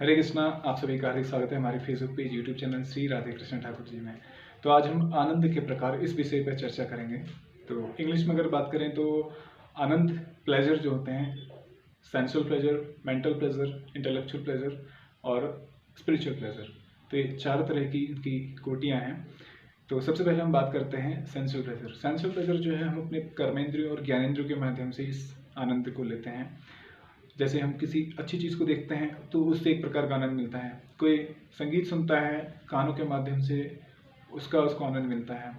हरे कृष्णा। आप सभी का हार्दिक स्वागत है हमारे Facebook page, YouTube channel Shri Radhe Krishna Thakur ji में। तो आज हम आनंद के प्रकार इस विषय पर चर्चा करेंगे। तो इंग्लिश में अगर बात करें तो आनंद प्लेजर जो होते हैं, sensual pleasure, mental pleasure, intellectual pleasure और स्पिरिचुअल प्लेजर। तो ये चार तरह की इनकी कोटियाँ हैं। तो सबसे पहले हम बात करते हैं सेंसुअल प्लेजर। सेंसुअल प्लेजर जो है, हम अपने कर्मेंद्रियों और ज्ञानेंद्रियों के माध्यम से इस आनंद को लेते हैं। जैसे हम किसी अच्छी चीज़ को देखते हैं तो उससे एक प्रकार का आनंद मिलता है। कोई संगीत सुनता है, कानों के माध्यम से उसको आनंद मिलता है।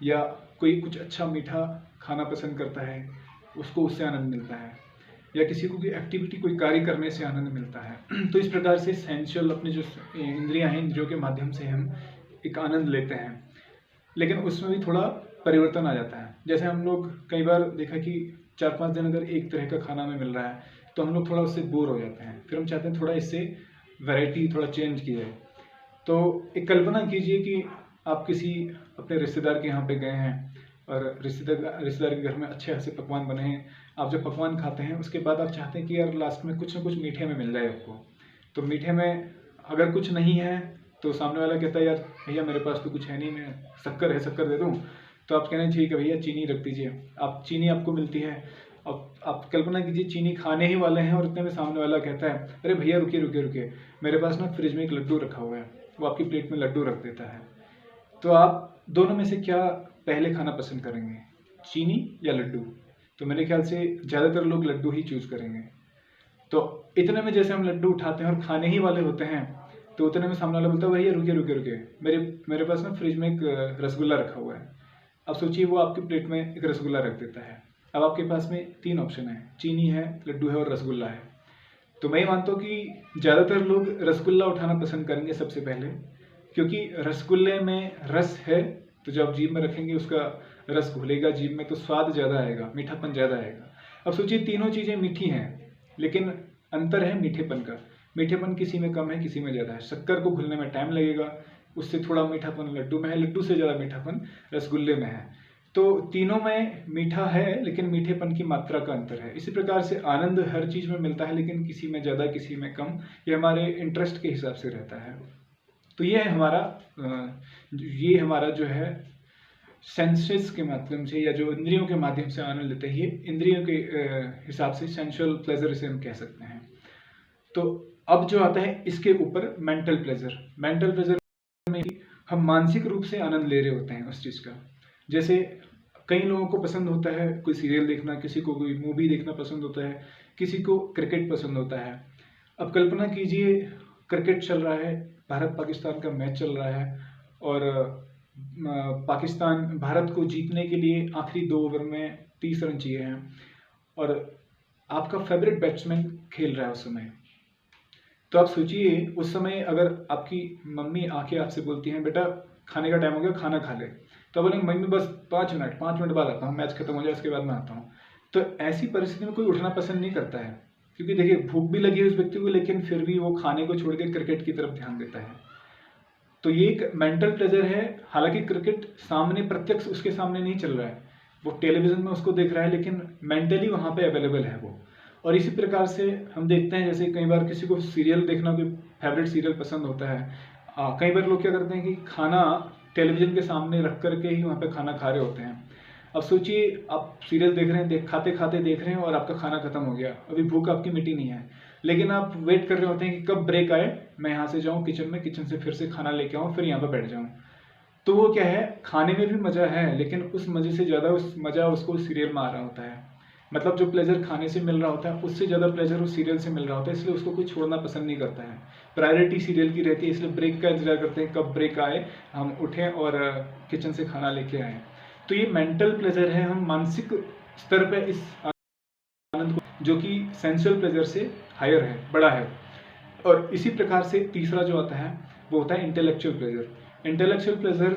या कोई कुछ अच्छा मीठा खाना पसंद करता है, उसको उससे आनंद मिलता है। या किसी को कोई एक्टिविटी, कोई कार्य करने से आनंद मिलता है। तो इस प्रकार से सेंसुअल, अपने जो इंद्रियां हैं, इंद्रियों के माध्यम से हम एक आनंद लेते हैं। लेकिन उसमें भी थोड़ा परिवर्तन आ जाता है। जैसे हम लोग कई बार देखा कि 4-5 दिन अगर एक तरह का खाना हमें मिल रहा है तो हम लोग थोड़ा उससे बोर हो जाते हैं। फिर हम चाहते हैं थोड़ा इससे वैरायटी, थोड़ा चेंज की जाए। तो एक कल्पना कीजिए कि आप किसी अपने रिश्तेदार के यहाँ पे गए हैं और रिश्तेदार के घर में अच्छे खासे पकवान बने हैं। आप जब पकवान खाते हैं उसके बाद आप चाहते हैं कि यार लास्ट में कुछ ना कुछ मीठे में मिल जाए आपको। तो मीठे में अगर कुछ नहीं है तो सामने वाला कहता है, यार भैया मेरे पास तो कुछ है नहीं, मैं शक्कर है, शक्कर दे दूँ। तो आप कहना ठीक है भैया, चीनी रख दीजिए। आप चीनी आपको मिलती है। अब आप कल्पना कीजिए चीनी खाने ही वाले हैं और इतने में सामने वाला कहता है, अरे भैया रुकिए रुकिए रुकिए, मेरे पास ना फ्रिज में एक लड्डू रखा हुआ है। वो आपकी प्लेट में लड्डू रख देता है। तो आप दोनों में से क्या पहले खाना पसंद करेंगे, चीनी या लड्डू? तो मेरे ख्याल से ज़्यादातर लोग लड्डू ही चूज़ करेंगे। तो इतने में जैसे हम लड्डू उठाते हैं और खाने ही वाले होते हैं, तो उतने में सामने वाला बोलता है, भैया रुकिए रुकिए रुकिए, मेरे पास ना फ्रिज में एक रसगुल्ला रखा हुआ है। अब सोचिए वो आपकी प्लेट में एक रसगुल्ला रख देता है। अब आपके पास में 3 ऑप्शन है, चीनी है, लड्डू है और रसगुल्ला है। तो मैं ये मानता हूँ कि ज़्यादातर लोग रसगुल्ला उठाना पसंद करेंगे सबसे पहले, क्योंकि रसगुल्ले में रस है। तो जब आप जीभ में रखेंगे उसका रस घुलेगा जीभ में, तो स्वाद ज़्यादा आएगा, मीठापन ज़्यादा आएगा। अब सोचिए तीनों चीज़ें मीठी हैं, लेकिन अंतर है मीठेपन का। मीठेपन किसी में कम है, किसी में ज़्यादा है। शक्कर को घुलने में टाइम लगेगा, उससे थोड़ा मीठापन लड्डू में है, लड्डू से ज़्यादा मीठापन रसगुल्ले में है। तो तीनों में मीठा है, लेकिन मीठेपन की मात्रा का अंतर है। इसी प्रकार से आनंद हर चीज़ में मिलता है, लेकिन किसी में ज़्यादा, किसी में कम। ये हमारे इंटरेस्ट के हिसाब से रहता है। तो ये हमारा जो है सेंसेस के माध्यम से, या जो इंद्रियों के माध्यम से आनंद लेते हैं, ये इंद्रियों के हिसाब से सेंसुअल प्लेजर इसे हम कह सकते हैं। तो अब जो आता है इसके ऊपर मेंटल प्लेजर। मेंटल प्लेजर में हम मानसिक रूप से आनंद ले रहे होते हैं उस चीज़ का। जैसे कई लोगों को पसंद होता है कोई सीरियल देखना, किसी को कोई मूवी देखना पसंद होता है, किसी को क्रिकेट पसंद होता है। अब कल्पना कीजिए क्रिकेट चल रहा है, भारत पाकिस्तान का मैच चल रहा है और भारत को जीतने के लिए आखिरी 2 ओवर में 30 रन चाहिए हैं और आपका फेवरेट बैट्समैन खेल रहा है उस समय। तो आप सोचिए उस समय अगर आपकी मम्मी आके आपसे बोलती हैं, बेटा खाने का टाइम हो गया, खाना खा ले। तो बोलेंगे मम्मी बस 5 मिनट बाद आता हूँ, मैच खत्म हो जाए उसके बाद मैं आता हूँ। तो ऐसी परिस्थिति में कोई उठना पसंद नहीं करता है, क्योंकि देखिए भूख भी लगी है उस व्यक्ति को, लेकिन फिर भी वो खाने को छोड़ के क्रिकेट की तरफ ध्यान देता है। तो ये एक मेंटल प्लेजर है। हालांकि क्रिकेट सामने, प्रत्यक्ष उसके सामने नहीं चल रहा है, वो टेलीविजन में उसको देख रहा है, लेकिन मेंटली वहाँ पे अवेलेबल है वो। और इसी प्रकार से हम देखते हैं, जैसे कई बार किसी को सीरियल देखना, कोई फेवरेट सीरियल पसंद होता है। कई बार लोग क्या करते हैं कि खाना टेलीविजन के सामने रख करके ही वहाँ पे खाना खा रहे होते हैं। अब सोचिए आप सीरियल देख रहे हैं, खाते खाते देख रहे हैं और आपका खाना खत्म हो गया, अभी भूख आपकी मिटी नहीं है, लेकिन आप वेट कर रहे होते हैं कि कब ब्रेक आए, मैं यहाँ से जाऊँ किचन में, किचन से फिर से खाना लेके आऊँ, फिर यहाँ पर बैठ जाऊँ। तो वो क्या है, खाने में भी मज़ा है, लेकिन उस मज़े से ज़्यादा मज़ा उसको सीरियल में आ रहा होता है। मतलब जो प्लेजर खाने से मिल रहा होता है उससे ज़्यादा प्लेजर उस सीरियल से मिल रहा होता है, इसलिए उसको कोई छोड़ना पसंद नहीं करता है। प्रायोरिटी सीरियल की रहती है, इसलिए ब्रेक का इंतजार करते हैं कब ब्रेक आए, हम उठें और किचन से खाना लेके आएँ। तो ये मेंटल प्लेजर है, हम मानसिक स्तर पर इस आनंद को, जो कि सेंसुअल प्लेजर से हायर है, बड़ा है। और इसी प्रकार से तीसरा जो आता है वो होता है इंटेलेक्चुअल प्लेजर। इंटेलेक्चुअल प्लेजर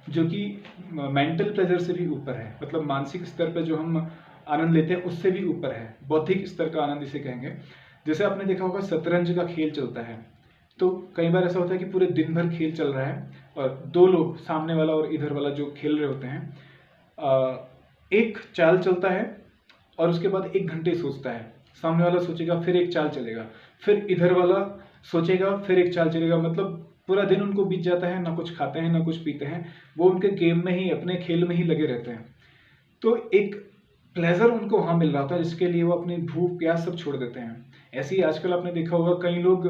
जो कि मेंटल प्लेजर से भी ऊपर है, मतलब मानसिक स्तर पर जो हम आनंद लेते हैं उससे भी ऊपर है, बौद्धिक स्तर का आनंद इसे कहेंगे। जैसे आपने देखा होगा शतरंज का खेल चलता है, तो कई बार ऐसा होता है कि पूरे दिन भर खेल चल रहा है और 2 लोग, सामने वाला और इधर वाला जो खेल रहे होते हैं, एक चाल चलता है और उसके बाद 1 घंटे सोचता है, सामने वाला सोचेगा, फिर एक चाल चलेगा, फिर इधर वाला सोचेगा फिर एक चाल चलेगा, मतलब पूरा दिन उनको बीत जाता है, ना कुछ खाते हैं ना कुछ पीते हैं, वो उनके गेम में ही, अपने खेल में ही लगे रहते हैं। तो एक प्लेजर उनको वहाँ मिल रहा था जिसके लिए वो अपनी भूख प्यास सब छोड़ देते हैं। ऐसे ही आजकल आपने देखा होगा कई लोग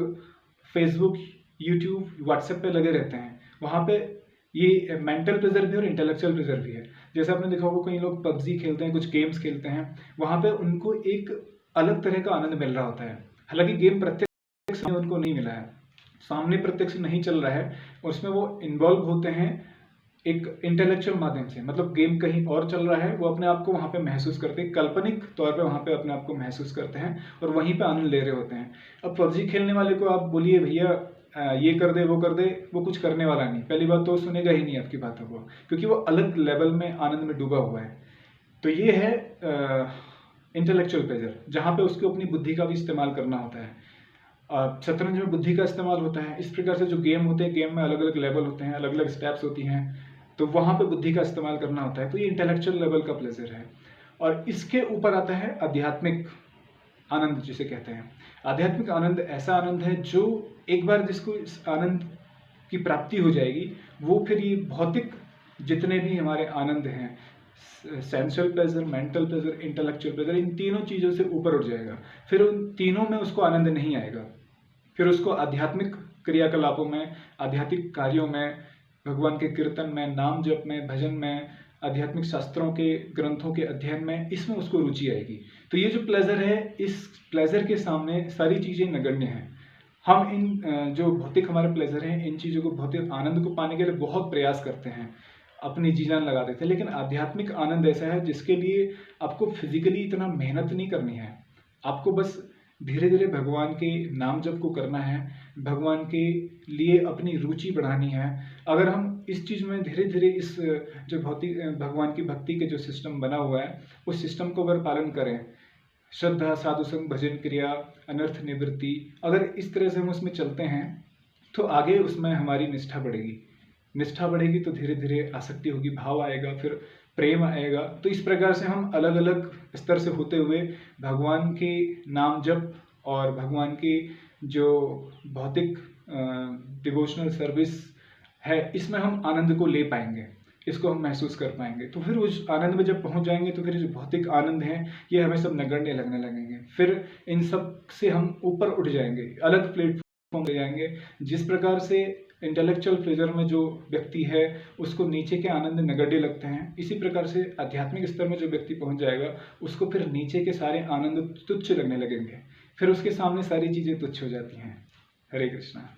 फेसबुक, यूट्यूब, व्हाट्सएप पे लगे रहते हैं। वहाँ पे ये मेंटल प्लेजर भी और इंटेलेक्चुअल प्लेजर भी है। जैसे आपने देखा होगा कई लोग पबजी खेलते हैं, कुछ गेम्स खेलते हैं, वहाँ पे उनको एक अलग तरह का आनंद मिल रहा होता है। हालांकि गेम प्रत्यक्ष उनको नहीं मिला है, सामने प्रत्यक्ष नहीं चल रहा है, और उसमें वो इन्वॉल्व होते हैं एक इंटेलेक्चुअल माध्यम से, मतलब गेम कहीं और चल रहा है, वो अपने आप को वहाँ पे महसूस करते हैं, काल्पनिक तौर पे वहाँ पे अपने आप को महसूस करते हैं और वहीं पे आनंद ले रहे होते हैं। अब पबजी खेलने वाले को आप बोलिए भैया ये कर दे वो कर दे, वो कुछ करने वाला नहीं। पहली बात तो वो सुनेगा ही नहीं आपकी बातों को, क्योंकि वो अलग लेवल में आनंद में डूबा हुआ है। तो ये है इंटेलेक्चुअल प्लेजर, जहाँ पे उसको अपनी बुद्धि का भी इस्तेमाल करना होता है। शतरंज में बुद्धि का इस्तेमाल होता है। इस प्रकार से जो गेम होते हैं, गेम में अलग अलग लेवल होते हैं, अलग अलग स्टेप्स होती हैं, तो वहाँ पे बुद्धि का इस्तेमाल करना होता है। तो ये इंटेलेक्चुअल लेवल का प्लेजर है। और इसके ऊपर आता है आध्यात्मिक आनंद, जिसे कहते हैं। आध्यात्मिक आनंद ऐसा आनंद है जो एक बार जिसको इस आनंद की प्राप्ति हो जाएगी, वो फिर ये भौतिक जितने भी हमारे आनंद हैं, sensual pleasure, mental pleasure, intellectual pleasure, इन तीनों चीज़ों से ऊपर उठ जाएगा। फिर उन तीनों में उसको आनंद नहीं आएगा। फिर उसको आध्यात्मिक क्रियाकलापों में, आध्यात्मिक कार्यों में, भगवान के कीर्तन में, नाम जप में, भजन में, आध्यात्मिक शास्त्रों के ग्रंथों के अध्ययन में, इसमें उसको रुचि आएगी। तो ये जो प्लेजर है, इस प्लेजर के सामने सारी चीज़ें नगण्य हैं। हम इन जो भौतिक हमारे प्लेजर हैं, इन चीज़ों को, भौतिक आनंद को पाने के लिए बहुत प्रयास करते हैं, अपनी जी जान लगा देते हैं। लेकिन आध्यात्मिक आनंद ऐसा है जिसके लिए आपको फिजिकली इतना मेहनत नहीं करनी है। आपको बस धीरे धीरे भगवान के नाम जप को करना है, भगवान के लिए अपनी रुचि बढ़ानी है। अगर हम इस चीज़ में धीरे धीरे इस जो भौतिक भगवान की भक्ति के जो सिस्टम बना हुआ है, उस सिस्टम को अगर पालन करें, श्रद्धा, साधु संग, भजन क्रिया, अनर्थ निवृत्ति, अगर इस तरह से हम उसमें चलते हैं, तो आगे उसमें हमारी निष्ठा बढ़ेगी। निष्ठा बढ़ेगी तो धीरे धीरे आसक्ति होगी, भाव आएगा, फिर प्रेम आएगा। तो इस प्रकार से हम अलग अलग स्तर से होते हुए भगवान के नाम जप और भगवान की जो भौतिक डिवोशनल सर्विस है, इसमें हम आनंद को ले पाएंगे, इसको हम महसूस कर पाएंगे। तो फिर उस आनंद में जब पहुंच जाएंगे, तो फिर जो भौतिक आनंद है, ये हमें सब नगण्य लगने लगेंगे। फिर इन सब से हम ऊपर उठ जाएंगे, अलग प्लेटफॉर्म ले जाएंगे। जिस प्रकार से इंटेलेक्चुअल प्लेजर में जो व्यक्ति है, उसको नीचे के आनंद नगण्य लगते हैं, इसी प्रकार से आध्यात्मिक स्तर में जो व्यक्ति पहुंच जाएगा, उसको फिर नीचे के सारे आनंद तुच्छ लगने लगेंगे। फिर उसके सामने सारी चीज़ें तुच्छ हो जाती हैं। हरे कृष्णा।